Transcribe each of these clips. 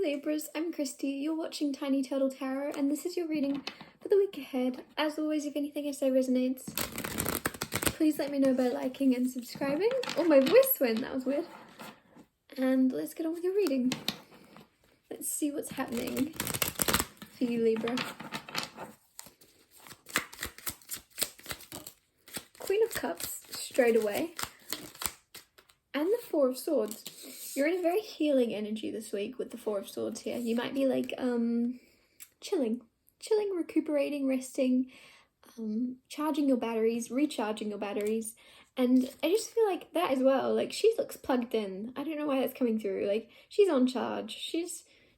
Libras, I'm Christy, you're watching Tiny Turtle Tarot, and this is your reading for the week ahead. As always, if anything I say resonates, please let me know by liking and subscribing. Oh, my voice went, that was weird. And let's get on with your reading. Let's see what's happening for you, Libra. Queen of Cups, straight away. And the Four of Swords. You're in a very healing energy this week with the Four of Swords here. You might be like, chilling, recuperating, resting, charging your batteries, recharging your batteries. And I just feel like that as well. Like, she looks plugged in. I don't know why that's coming through. Like, she's on charge.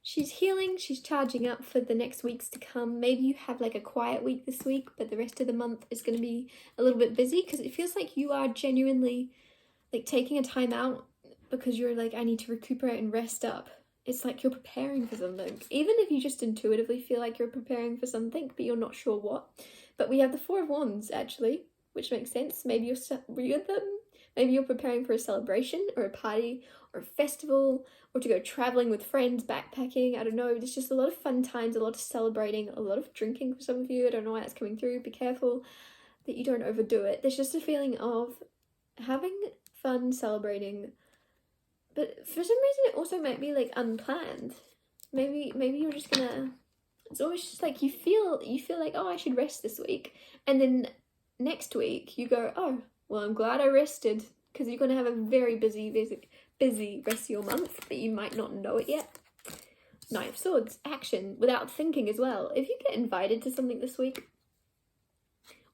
She's healing. She's charging up for the next weeks to come. Maybe you have like a quiet week this week, but the rest of the month is going to be a little bit busy because it feels like you are genuinely like taking a time out because you're like, I need to recuperate and rest up. It's like you're preparing for something. Even if you just intuitively feel like you're preparing for something, but you're not sure what. But we have the Four of Wands, actually, which makes sense. Maybe you're preparing for a celebration or a party or a festival or to go traveling with friends, backpacking. I don't know. There's just a lot of fun times, a lot of celebrating, a lot of drinking for some of you. I don't know why that's coming through. Be careful that you don't overdo it. There's just a feeling of having fun, celebrating. But for some reason, it also might be like unplanned. Maybe you're just gonna. It's always just like you feel like, oh, I should rest this week, and then next week you go, oh, well, I'm glad I rested, because you're gonna have a very busy rest of your month, but you might not know it yet. Knight of Swords, action without thinking as well. If you get invited to something this week,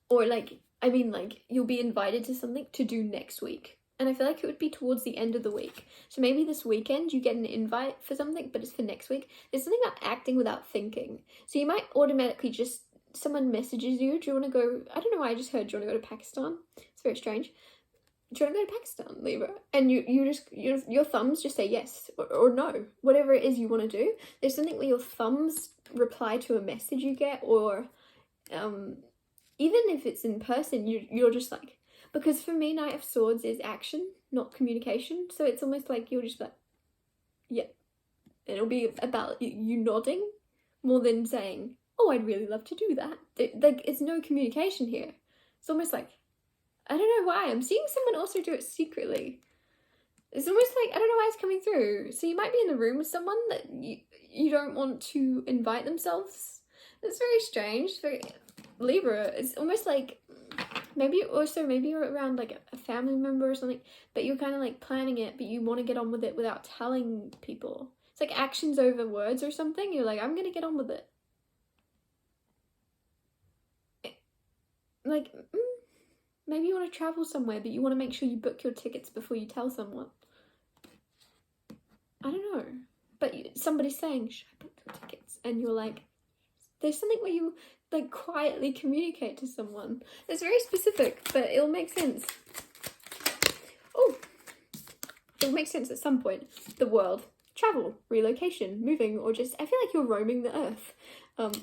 or you'll be invited to something to do next week. And I feel like it would be towards the end of the week. So maybe this weekend you get an invite for something, but it's for next week. There's something about acting without thinking. So you might automatically just, someone messages you, do you want to go, I don't know why I just heard, do you want to go to Pakistan? It's very strange. Do you want to go to Pakistan, Libra? And your thumbs just say yes or no, whatever it is you want to do. There's something where your thumbs reply to a message you get, or even if it's in person, you're just like, because for me, Knight of Swords is action, not communication. So it's almost like you're just like, yeah. And it'll be about you nodding more than saying, oh, I'd really love to do that. Like, it's no communication here. It's almost like, I don't know why. I'm seeing someone also do it secretly. It's almost like, I don't know why it's coming through. So you might be in the room with someone that you don't want to invite themselves. It's very strange. For Libra, it's almost like, maybe you're around like a family member or something, but you're kind of like planning it, but you want to get on with it without telling people. It's like actions over words or something. You're like, I'm going to get on with it. Like, maybe you want to travel somewhere, but you want to make sure you book your tickets before you tell someone. I don't know. But somebody's saying, should I book your tickets? And you're like, there's something where you like quietly communicate to someone. It's very specific, but it'll make sense. Oh, it'll make sense at some point. The world, travel, relocation, moving, or just, I feel like you're roaming the earth.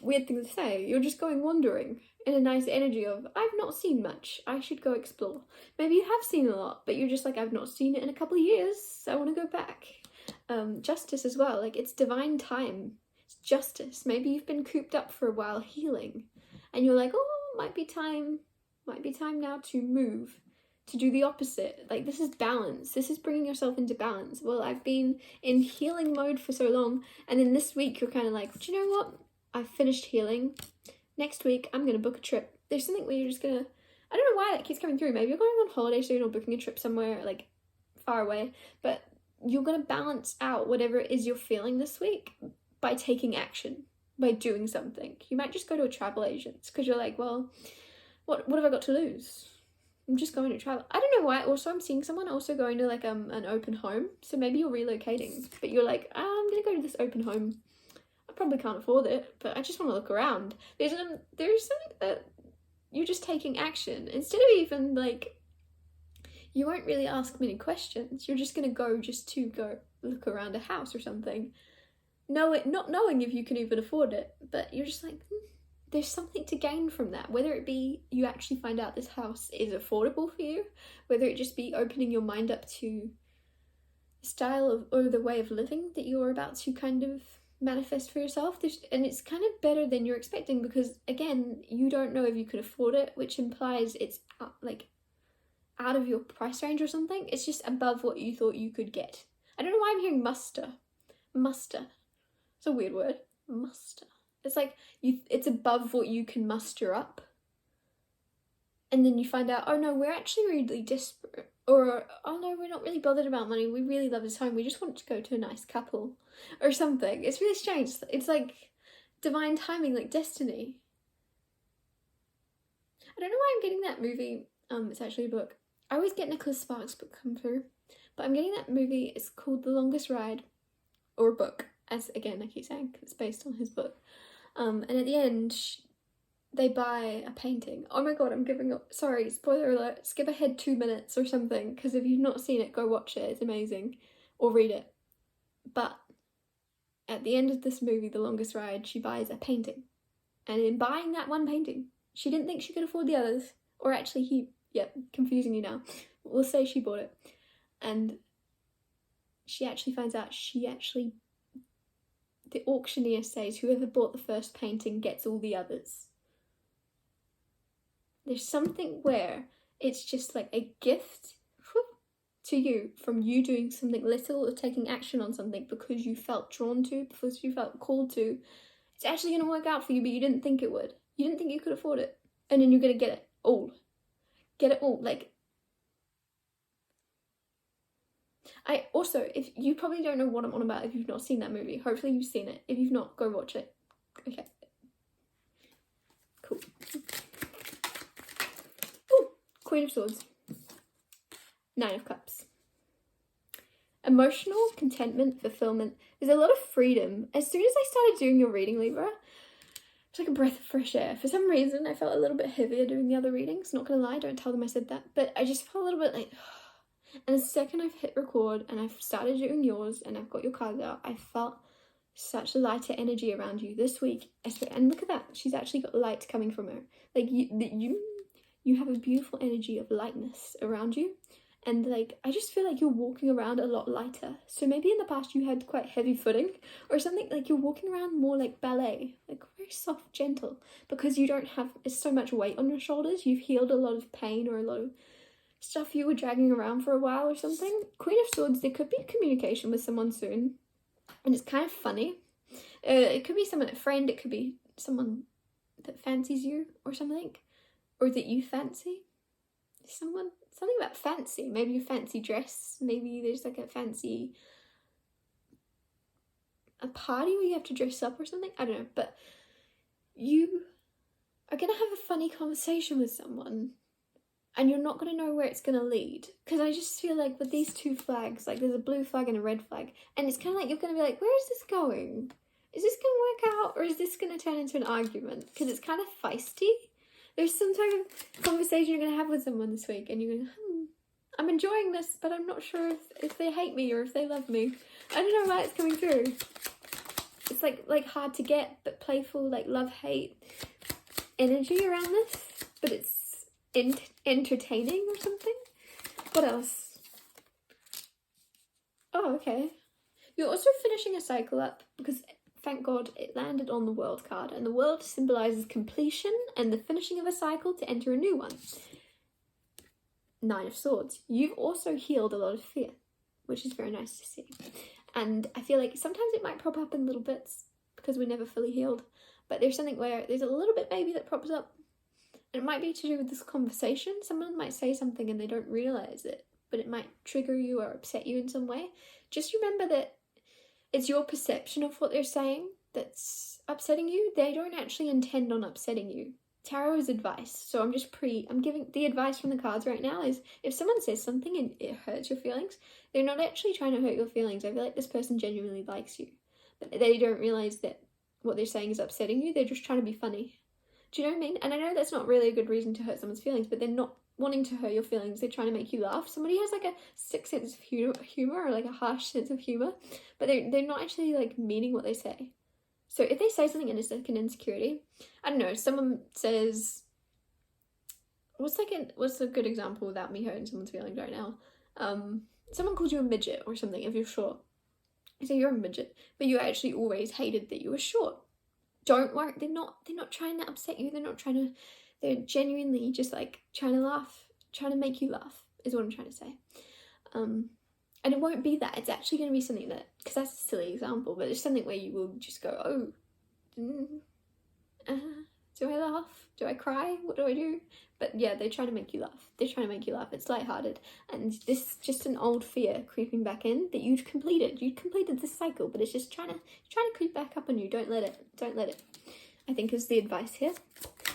Weird thing to say. You're just going wandering in a nice energy of, I've not seen much, I should go explore. Maybe you have seen a lot, but you're just like, I've not seen it in a couple of years, so I want to go back. Justice as well, like it's divine time. Justice. Maybe you've been cooped up for a while healing and you're like, oh, might be time now to move, to do the opposite. Like, this is balance. This is bringing yourself into balance. Well, I've been in healing mode for so long, and then this week you're kind of like, do you know what? I've finished healing. Next week I'm gonna book a trip. There's something where you're just gonna, I don't know why that keeps coming through. Maybe you're going on holiday soon or booking a trip somewhere like far away, but you're gonna balance out whatever it is you're feeling this week by taking action, by doing something. You might just go to a travel agent because you're like, well, what have I got to lose? I'm just going to travel. I don't know why. Also, I'm seeing someone also going to like an open home. So maybe you're relocating, but you're like, I'm gonna go to this open home. I probably can't afford it, but I just want to look around. There's something that you're just taking action instead of even like, you won't really ask many questions. You're just gonna go to go look around a house or something. Not knowing if you can even afford it, but you're just like, there's something to gain from that, whether it be you actually find out this house is affordable for you, whether it just be opening your mind up to style of, or the way of living that you're about to kind of manifest for yourself. And it's kind of better than you're expecting, because again, you don't know if you could afford it, which implies it's like out of your price range or something. It's just above what you thought you could get. I don't know why I'm hearing muster. It's a weird word. Muster. It's like it's above what you can muster up. And then you find out, oh no, we're actually really desperate. Or, oh no, we're not really bothered about money. We really love this home. We just want to go to a nice couple. Or something. It's really strange. It's like divine timing, like destiny. I don't know why I'm getting that movie. It's actually a book. I always get Nicholas Sparks' book come through. But I'm getting that movie. It's called The Longest Ride. Or a book. As, again, I keep saying, it's based on his book. And at the end, they buy a painting. Oh my god, I'm giving up. Sorry, spoiler alert. Skip ahead 2 minutes or something, because if you've not seen it, go watch it. It's amazing. Or read it. But at the end of this movie, The Longest Ride, she buys a painting. And in buying that one painting, she didn't think she could afford the others. Or actually, confusing you now. We'll say she bought it. And she actually finds out the auctioneer says whoever bought the first painting gets all the others. There's something where it's just like a gift to you from you doing something little or taking action on something because you felt drawn to, because you felt called to. It's actually going to work out for you, but you didn't think it would. You didn't think you could afford it. And then you're going to get it all. Get it all. Like, I also, if you probably don't know what I'm on about if you've not seen that movie. Hopefully you've seen it. If you've not, go watch it. Okay. Cool. Ooh, Queen of Swords. 9 of Cups. Emotional contentment, fulfillment. There's a lot of freedom. As soon as I started doing your reading, Libra, it's like a breath of fresh air. For some reason, I felt a little bit heavier doing the other readings. Not gonna lie, don't tell them I said that. But I just felt a little bit like... And the second I've hit record and I've started doing yours and I've got your cards out, I felt such lighter energy around you this week. And look at that, she's actually got light coming from her. Like you have a beautiful energy of lightness around you. And like, I just feel like you're walking around a lot lighter. So maybe in the past you had quite heavy footing or something, like you're walking around more like ballet, like very soft, gentle, because you don't have so much weight on your shoulders. You've healed a lot of pain or a lot of stuff you were dragging around for a while or something. Queen of Swords, there could be communication with someone soon. And it's kind of funny. It could be a friend, it could be someone that fancies you or something. Or that you fancy. Something about fancy. Maybe a fancy dress. Maybe there's like a party where you have to dress up or something. I don't know. But you are going to have a funny conversation with someone. And you're not going to know where it's going to lead. Because I just feel like with these 2 flags, like there's a blue flag and a red flag. And it's kind of like you're going to be like, where is this going? Is this going to work out? Or is this going to turn into an argument? Because it's kind of feisty. There's some type of conversation you're going to have with someone this week. And you're going, I'm enjoying this, but I'm not sure if they hate me or if they love me. I don't know why it's coming through. It's like hard to get, but playful, like love-hate energy around this. But it's entertaining or something. What else? Oh, okay. You're also finishing a cycle up because thank God it landed on the World card, and the World symbolizes completion and the finishing of a cycle to enter a new one. 9 of Swords. You've also healed a lot of fear, which is very nice to see. And I feel like sometimes it might prop up in little bits because we're never fully healed, but there's something where there's a little bit maybe that props up. It might be to do with this conversation. Someone might say something and they don't realise it, but it might trigger you or upset you in some way. Just remember that it's your perception of what they're saying that's upsetting you. They don't actually intend on upsetting you. Tarot is advice, so I'm giving the advice from the cards right now is if someone says something and it hurts your feelings, they're not actually trying to hurt your feelings. I feel like this person genuinely likes you, but they don't realise that what they're saying is upsetting you. They're just trying to be funny. Do you know what I mean? And I know that's not really a good reason to hurt someone's feelings, but they're not wanting to hurt your feelings. They're trying to make you laugh. Somebody has like a sick sense of humor or like a harsh sense of humor, but they're not actually like meaning what they say. So if they say something and it's like an insecurity, I don't know, someone says, what's a good example without me hurting someone's feelings right now? someone calls you a midget or something if you're short. So you're a midget, but you actually always hated that you were short. Don't worry, they're not trying to upset you. They're genuinely just like trying to laugh, trying to make you laugh is what I'm trying to say. And it won't be that. It's actually going to be something that, because that's a silly example, but it's something where you will just go, oh, do I laugh? Do I cry? What do I do? But yeah, they're trying to make you laugh. They're trying to make you laugh. It's lighthearted. And this is just an old fear creeping back in that you'd completed. You'd completed this cycle, but it's just trying to creep back up on you. Don't let it. Don't let it. I think is the advice here.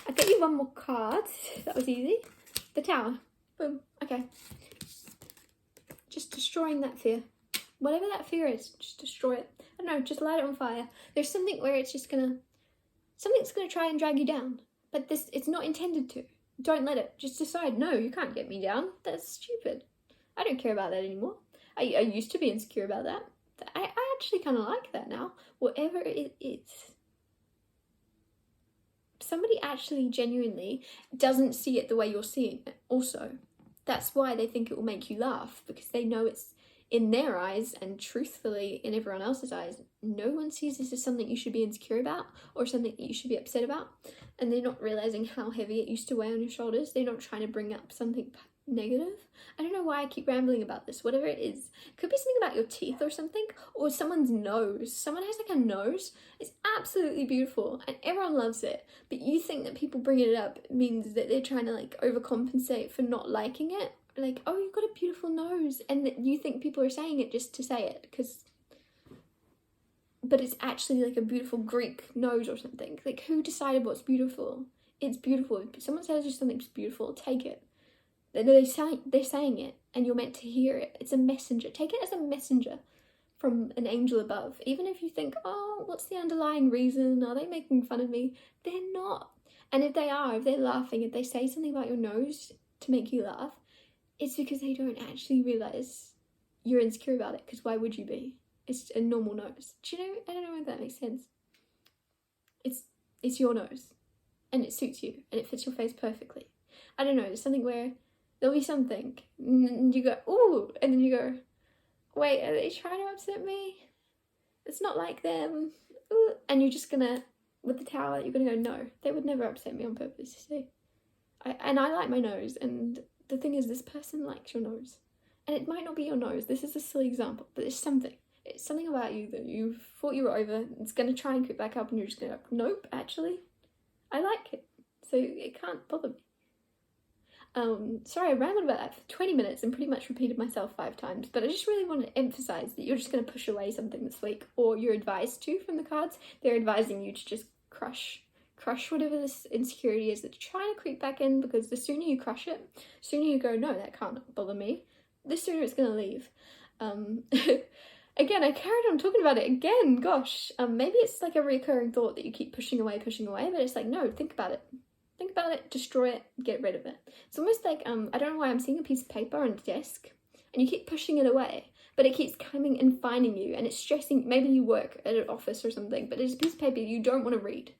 I'll get you one more card. That was easy. The Tower. Boom. Okay. Just destroying that fear. Whatever that fear is, just destroy it. I don't know, just light it on fire. There's something where it's just something's gonna try and drag you down. But it's not intended to. Don't let it. Just decide, no, you can't get me down. That's stupid. I don't care about that anymore. I used to be insecure about that. I actually kind of like that now. Whatever it is. Somebody actually genuinely doesn't see it the way you're seeing it also. That's why they think it will make you laugh, because they know it's in their eyes, and truthfully in everyone else's eyes, no one sees this as something you should be insecure about or something that you should be upset about. And they're not realizing how heavy it used to weigh on your shoulders. They're not trying to bring up something negative. I don't know why I keep rambling about this. Whatever it is, it could be something about your teeth or something, or someone's nose. Someone has like a nose. It's absolutely beautiful and everyone loves it, but you think that people bringing it up means that they're trying to like overcompensate for not liking it. Like, oh, you've got a beautiful nose, and that you think people are saying it just to say it, but it's actually like a beautiful Greek nose or something. Like, who decided what's beautiful? It's beautiful. If someone says something's beautiful, take it. They're saying it, and you're meant to hear it. It's a messenger. Take it as a messenger from an angel above. Even if you think, oh, what's the underlying reason? Are they making fun of me? They're not. And if they are, if they're laughing, if they say something about your nose to make you laugh, it's because they don't actually realise you're insecure about it, because why would you be? It's a normal nose. Do you know? I don't know if that makes sense. It's your nose, and it suits you, and it fits your face perfectly. I don't know, there's something where there'll be something, and you go, ooh, and then you go, wait, are they trying to upset me? It's not like them. Ooh. And you're just gonna, with the Tower, you're gonna go, no, they would never upset me on purpose, you see. I like my nose, and the thing is, this person likes your nose. And it might not be your nose, this is a silly example, but it's something. It's something about you that you thought you were over. It's going to try and creep back up, and you're just going to go, nope, actually, I like it. So it can't bother me. Sorry, I rambled about that for 20 minutes and pretty much repeated myself 5 times, but I just really want to emphasize that you're just going to push away something this week, or you're advised to from the cards. They're advising you to just crush whatever this insecurity is that's trying to creep back in, because the sooner you crush it, the sooner you go, no, that can't bother me, the sooner it's going to leave. Again, I carried on talking about it again, gosh. Maybe it's like a recurring thought that you keep pushing away, but it's like, no, think about it. Think about it, destroy it, get rid of it. It's almost like, I don't know why I'm seeing a piece of paper on a desk, and you keep pushing it away, but it keeps coming and finding you, and it's stressing. Maybe you work at an office or something, but it's a piece of paper you don't want to read.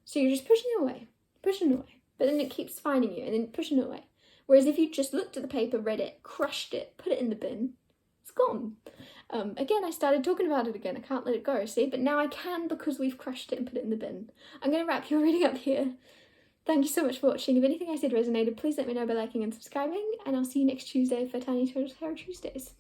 So you're just pushing it away, but then it keeps finding you, and then pushing it away. Whereas if you just looked at the paper, read it, crushed it, put it in the bin, it's gone. Again, I started talking about it again. I can't let it go, see? But now I can, because we've crushed it and put it in the bin. I'm going to wrap your reading up here. Thank you so much for watching. If anything I said resonated, please let me know by liking and subscribing. And I'll see you next Tuesday for Tiny Total Tarot Tuesdays.